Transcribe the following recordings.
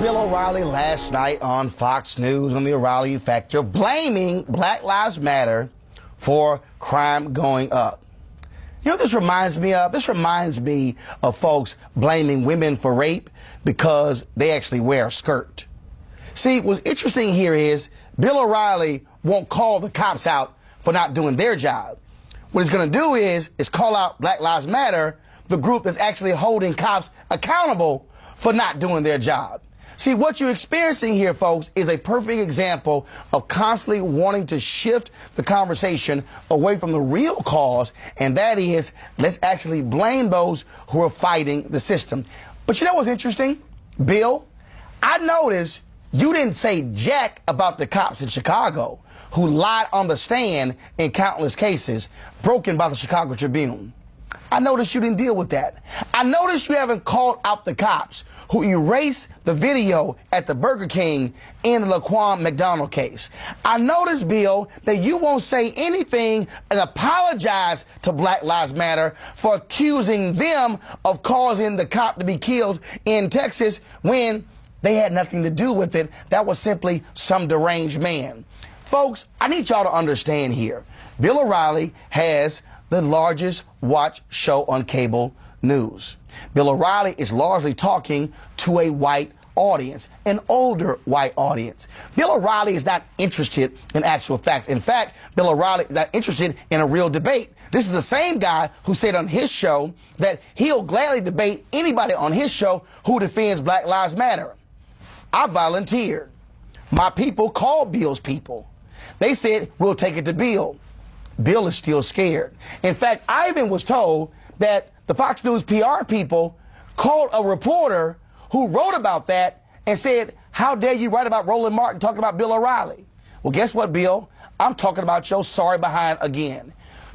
Bill O'Reilly last night on Fox News on the O'Reilly Factor, blaming Black Lives Matter for crime going up. You know what this reminds me of? This reminds me of folks blaming women for rape because they actually wear a skirt. See, what's interesting here is Bill O'Reilly won't call the cops out for not doing their job. What he's going to do is call out Black Lives Matter, the group that's actually holding cops accountable for not doing their job. See, what you're experiencing here, folks, is a perfect example of constantly wanting to shift the conversation away from the real cause, and that is, let's actually blame those who are fighting the system. But you know what's interesting? Bill, I noticed you didn't say jack about the cops in Chicago who lied on the stand in countless cases broken by the Chicago Tribune. I noticed you didn't deal with that. I noticed you haven't called out the cops who erased the video at the Burger King in the Laquan McDonald case. I noticed, Bill, that you won't say anything and apologize to Black Lives Matter for accusing them of causing the cop to be killed in Texas when they had nothing to do with it. That was simply some deranged man. Folks, I need y'all to understand here. Bill O'Reilly has the largest watch show on cable news. Bill O'Reilly is largely talking to a white audience, an older white audience. Bill O'Reilly is not interested in actual facts. In fact, Bill O'Reilly is not interested in a real debate. This is the same guy who said on his show that he'll gladly debate anybody on his show who defends Black Lives Matter. I volunteered. My people called Bill's people. They said, we'll take it to Bill. Bill is still scared. In fact, I even was told that the Fox News PR people called a reporter who wrote about that and said, how dare you write about Roland Martin talking about Bill O'Reilly? Well, guess what, Bill? I'm talking about your sorry behind again.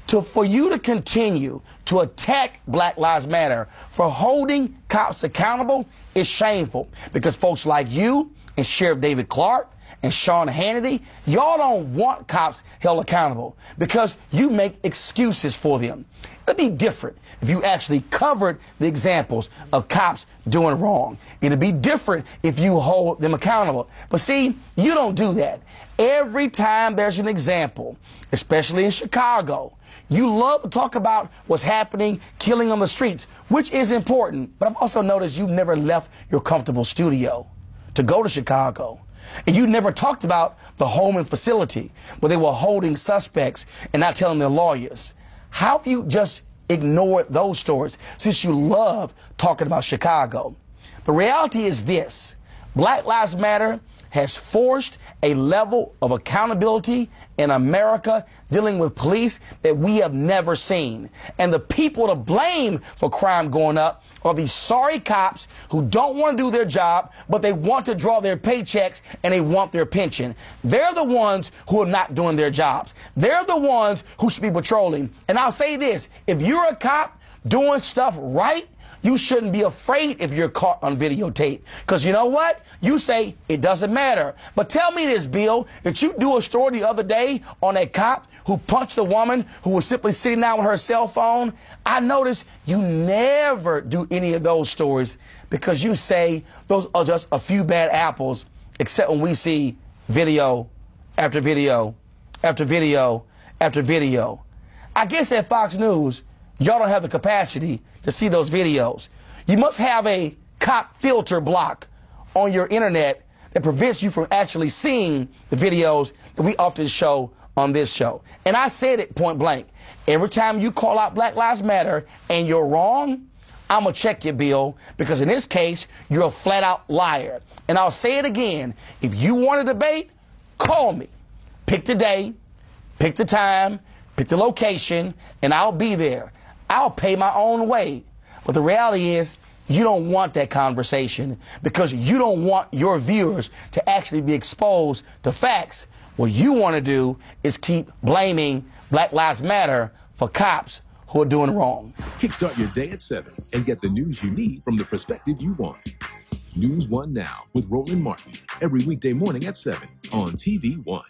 For you to continue to attack Black Lives Matter for holding cops accountable is shameful, because folks like you and Sheriff David Clarke and Sean Hannity, y'all don't want cops held accountable because you make excuses for them. It'd be different if you actually covered the examples of cops doing wrong. It'd be different if you hold them accountable. But see, you don't do that. Every time there's an example, especially in Chicago, you love to talk about what's happening, killing on the streets, which is important. But I've also noticed you never left your comfortable studio to go to Chicago. And you never talked about the home and facility where they were holding suspects and not telling their lawyers. How have you just ignored those stories since you love talking about Chicago? The reality is this: Black Lives Matter has forced a level of accountability in America dealing with police that we have never seen. And the people to blame for crime going up are these sorry cops who don't want to do their job, but they want to draw their paychecks and they want their pension. They're the ones who are not doing their jobs. They're the ones who should be patrolling. And I'll say this: if you're a cop doing stuff right, you shouldn't be afraid if you're caught on videotape. Because you know what? You say it doesn't matter. But tell me this, Bill, that you do a story the other day on a cop who punched a woman who was simply sitting down with her cell phone. I noticed you never do any of those stories because you say those are just a few bad apples, except when we see video after video after video after video. I guess at Fox News, y'all don't have the capacity to see those videos. You must have a cop filter block on your internet that prevents you from actually seeing the videos that we often show on this show. And I said it point blank. Every time you call out Black Lives Matter and you're wrong, I'm going to check you, Bill, because in this case, you're a flat out liar. And I'll say it again. If you want a debate, call me. Pick the day, pick the time, pick the location, and I'll be there. I'll pay my own way. But the reality is, you don't want that conversation because you don't want your viewers to actually be exposed to facts. What you want to do is keep blaming Black Lives Matter for cops who are doing wrong. Kickstart your day at 7 and get the news you need from the perspective you want. News One Now with Roland Martin, every weekday morning at 7 on TV One.